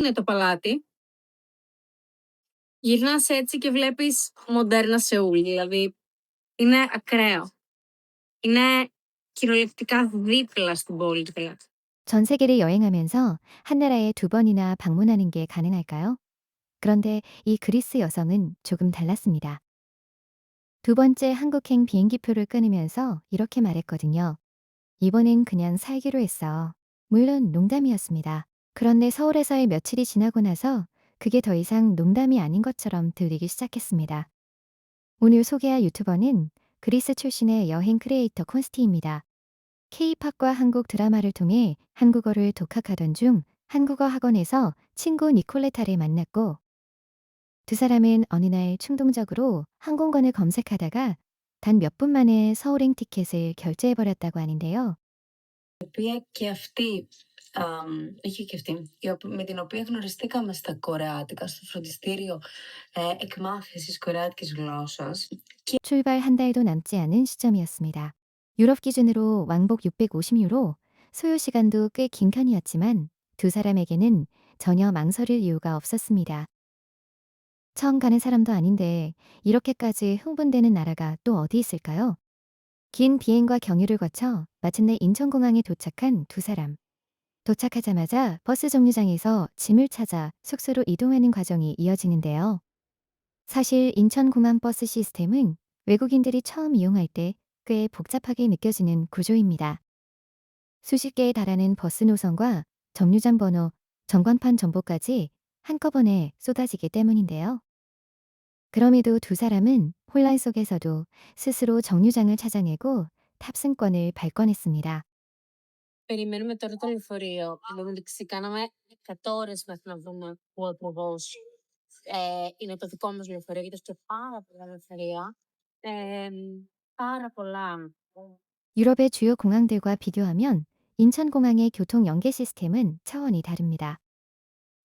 Είναι το παλάτι. Γυρνάς έτσι και βλέπεις μοντέρνα Σεούλ, δηλαδή είναι ακραίο. Είναι κυριολεκτικά δίπλα στην πόλη του δηλαδή. 전 세계를 여행하면서 한 나라에 두 번이나 방문하는 게 가능할까요? 그런데 이 그리스 여성은 조금 달랐습니다. 두 번째 한국행 비행기표를 끊으면서 이렇게 말했거든요. 이번엔 그냥 살기로 했어. 물론 농담이었습니다. 그런데 서울에서의 며칠이 지나고 나서 그게 더 이상 농담이 아닌 것처럼 들리기 시작했습니다. 오늘 소개할 유튜버는 그리스 출신의 여행 크리에이터 콘스티입니다. K-팝과 한국 드라마를 통해 한국어를 독학하던 중 한국어 학원에서 친구 니콜레타를 만났고 두 사람은 어느 날 충동적으로 항공권을 검색하다가 단 몇 분 만에 서울행 티켓을 결제해버렸다고 하는데요. Οποία και αυτή, όχι και αυτή, με την οποία γνωριστήκαμε στα κορεάτικα, στο φροντιστήριο εκμάθησης κορεάτικης γλώσσας. 출발 한 달도 남지 않은 시점이었습니다. 유럽 기준으로 왕복 650유로, 소요 시간도 꽤 긴 편이었지만 두 사람에게는 전혀 망설일 이유가 없었습니다. 처음 가는 사람도 아닌데 이렇게까지 흥분되는 나라가 또 어디 있을까요? 긴 비행과 경유를 거쳐 마침내 인천공항에 도착한 두 사람. 도착하자마자 버스 정류장에서 짐을 찾아 숙소로 이동하는 과정이 이어지는데요. 사실 인천공항 버스 시스템은 외국인들이 처음 이용할 때 꽤 복잡하게 느껴지는 구조입니다. 수십 개에 달하는 버스 노선과 정류장 번호, 전광판 정보까지 한꺼번에 쏟아지기 때문인데요. 그럼에도 두 사람은 혼란 속에서도 스스로 정류장을 찾아내고 탑승권을 발권했습니다. Περιμένουμε τώρα το λεωφορείο. Εν τω μεταξύ, κάναμε 100 ώρες μέχρι να βρούμε πού ακριβώς είναι το δικό μας λεωφορείο, γιατί έχει πάρα πολλά λεωφορεία. Ε, πάρα πολλά. 유럽의 주요 공항들과 비교하면 인천공항의 교통 연계 시스템은 차원이 다릅니다.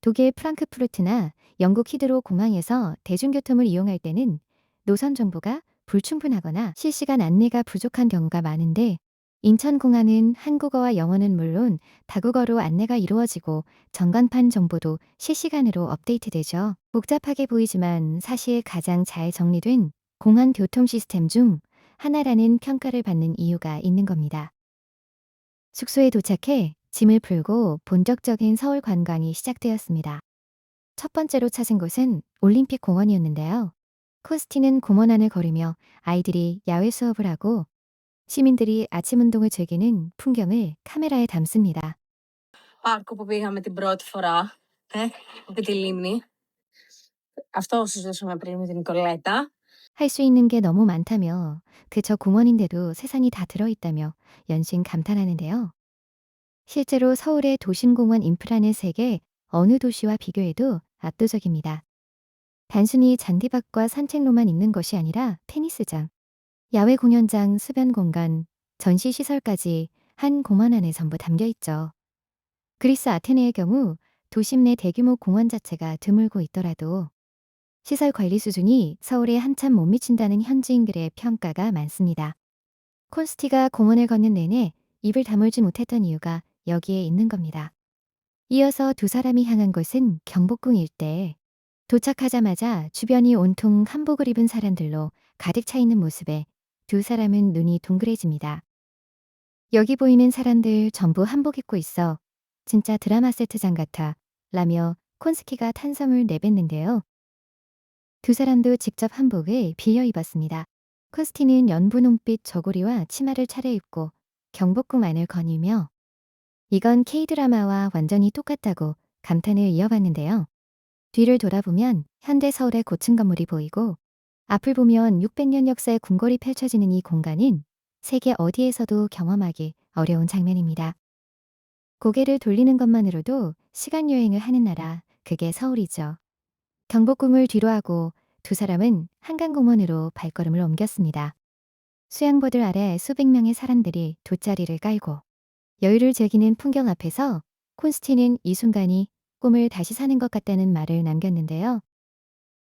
독일 프랑크푸르트나 영국 히드로 공항에서 대중교통을 이용할 때는 노선 정보가 불충분하거나 실시간 안내가 부족한 경우가 많은데 인천공항은 한국어와 영어는 물론 다국어로 안내가 이루어지고 전광판 정보도 실시간으로 업데이트되죠. 복잡하게 보이지만 사실 가장 잘 정리된 공항 교통 시스템 중 하나라는 평가를 받는 이유가 있는 겁니다. 숙소에 도착해 짐을 풀고 본격적인 서울 관광이 시작되었습니다. 첫 번째로 찾은 곳은 올림픽 공원이었는데요. 코스티는 공원 안을 걸으며 아이들이 야외 수업을 하고 시민들이 아침 운동을 즐기는 풍경을 카메라에 담습니다. Πάρκο που πήγαμε την πρώτη φορά, από τη λίμνη. Αυτό συζητούσαμε πριν με την Νικολέτα. 할 수 있는 게 너무 많다며 그저 공원인데도 세상이 다 들어있다며 연신 감탄하는데요. 실제로 서울의 도심공원 인프라는 세계 어느 도시와 비교해도 압도적입니다. 단순히 잔디밭과 산책로만 있는 것이 아니라 테니스장, 야외 공연장, 수변 공간, 전시 시설까지 한 공원 안에 전부 담겨 있죠. 그리스 아테네의 경우 도심 내 대규모 공원 자체가 드물고 있더라도 시설 관리 수준이 서울에 한참 못 미친다는 현지인들의 평가가 많습니다. 콘스티가 공원을 걷는 내내 입을 다물지 못했던 이유가 여기에 있는 겁니다. 이어서 두 사람이 향한 곳은 경복궁 일대. 도착하자마자 주변이 온통 한복을 입은 사람들로 가득 차 있는 모습에 두 사람은 눈이 동그래집니다. 여기 보이는 사람들 전부 한복 입고 있어. 진짜 드라마 세트장 같아. 라며 콘스키가 탄성을 내뱉는데요. 두 사람도 직접 한복을 빌려 입었습니다. 콘스티는 연분홍빛 저고리와 치마를 차려입고 경복궁 안을 거닐며 이건 K드라마와 완전히 똑같다고 감탄을 이어봤는데요. 뒤를 돌아보면 현대 서울의 고층 건물이 보이고 앞을 보면 600년 역사의 궁궐이 펼쳐지는 이 공간은 세계 어디에서도 경험하기 어려운 장면입니다. 고개를 돌리는 것만으로도 시간 여행을 하는 나라, 그게 서울이죠. 경복궁을 뒤로하고 두 사람은 한강공원으로 발걸음을 옮겼습니다. 수양보들 아래 수백 명의 사람들이 돗자리를 깔고 여유를 즐기는 풍경 앞에서 콘스티는 이 순간이 꿈을 다시 사는 것 같다는 말을 남겼는데요.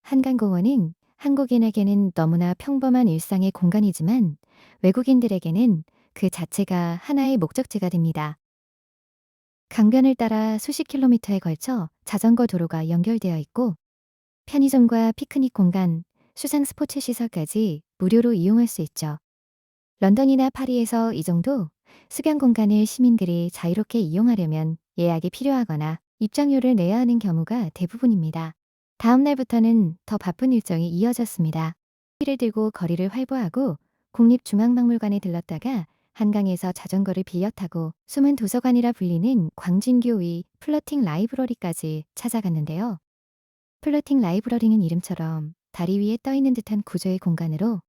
한강공원은 한국인에게는 너무나 평범한 일상의 공간이지만 외국인들에게는 그 자체가 하나의 목적지가 됩니다. 강변을 따라 수십 킬로미터에 걸쳐 자전거 도로가 연결되어 있고 편의점과 피크닉 공간, 수상 스포츠 시설까지 무료로 이용할 수 있죠. 런던이나 파리에서 이 정도 수변 공간을 시민들이 자유롭게 이용하려면 예약이 필요하거나 입장료를 내야 하는 경우가 대부분입니다. 다음 날부터는 더 바쁜 일정이 이어졌습니다. 피를 들고 거리를 활보하고 국립중앙박물관에 들렀다가 한강에서 자전거를 빌려 타고 숨은 도서관이라 불리는 광진교 위 플러팅 라이브러리까지 찾아갔는데요. 플러팅 라이브러리는 이름처럼 다리 위에 떠 있는 듯한 구조의 공간으로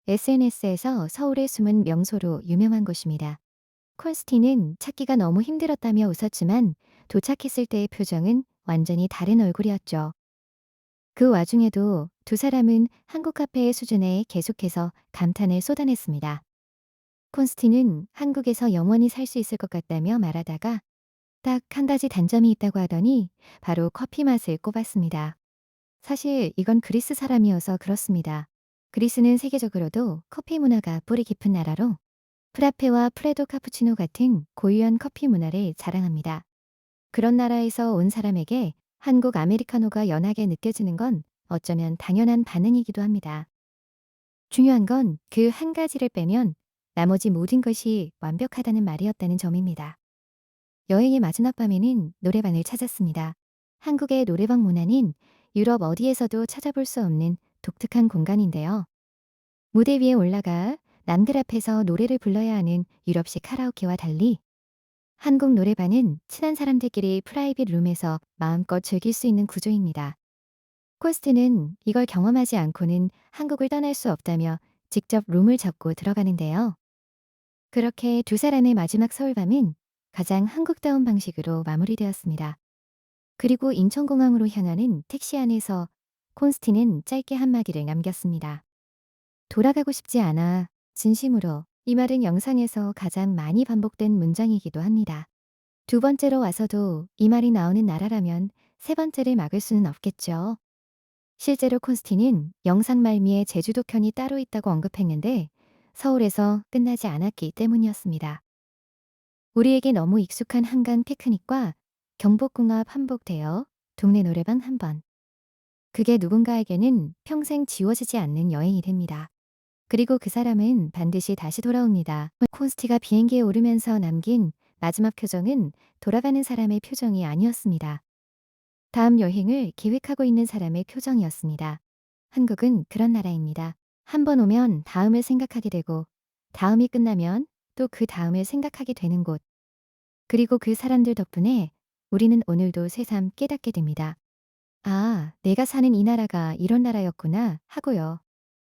SNS에서 서울의 숨은 명소로 유명한 곳입니다. 콘스티는 찾기가 너무 힘들었다며 웃었지만 도착했을 때의 표정은 완전히 다른 얼굴이었죠. 그 와중에도 두 사람은 한국 카페의 수준에 계속해서 감탄을 쏟아냈습니다. 콘스티는 한국에서 영원히 살 수 있을 것 같다며 말하다가 딱 한 가지 단점이 있다고 하더니 바로 커피 맛을 꼽았습니다. 사실 이건 그리스 사람이어서 그렇습니다. 그리스는 세계적으로도 커피 문화가 뿌리 깊은 나라로 프라페와 프레도 카푸치노 같은 고유한 커피 문화를 자랑합니다. 그런 나라에서 온 사람에게 한국 아메리카노가 연하게 느껴지는 건 어쩌면 당연한 반응이기도 합니다. 중요한 건 그 한 가지를 빼면 나머지 모든 것이 완벽하다는 말이었다는 점입니다. 여행의 마지막 밤에는 노래방을 찾았습니다. 한국의 노래방 문화는 유럽 어디에서도 찾아볼 수 없는 독특한 공간인데요. 무대 위에 올라가 남들 앞에서 노래를 불러야 하는 유럽식 카라오케와 달리 한국 노래방은 친한 사람들끼리 프라이빗 룸에서 마음껏 즐길 수 있는 구조입니다. 코스트는 이걸 경험하지 않고는 한국을 떠날 수 없다며 직접 룸을 잡고 들어가는데요. 그렇게 두 사람의 마지막 서울밤은 가장 한국다운 방식으로 마무리되었습니다. 그리고 인천공항으로 향하는 택시 안에서 콘스티는 짧게 한마디를 남겼습니다. 돌아가고 싶지 않아. 진심으로. 이 말은 영상에서 가장 많이 반복된 문장이기도 합니다. 두 번째로 와서도 이 말이 나오는 나라라면 세 번째를 막을 수는 없겠죠. 실제로 콘스티는 영상 말미에 제주도 편이 따로 있다고 언급했는데 서울에서 끝나지 않았기 때문이었습니다. 우리에게 너무 익숙한 한강 피크닉과 경복궁 앞 한복대여, 동네 노래방 한 번. 그게 누군가에게는 평생 지워지지 않는 여행이 됩니다. 그리고 그 사람은 반드시 다시 돌아옵니다. 콘스티가 비행기에 오르면서 남긴 마지막 표정은 돌아가는 사람의 표정이 아니었습니다. 다음 여행을 계획하고 있는 사람의 표정이었습니다. 한국은 그런 나라입니다. 한 번 오면 다음을 생각하게 되고 다음이 끝나면 또 그 다음을 생각하게 되는 곳. 그리고 그 사람들 덕분에 우리는 오늘도 새삼 깨닫게 됩니다. 아, 내가 사는 이 나라가 이런 나라였구나 하고요.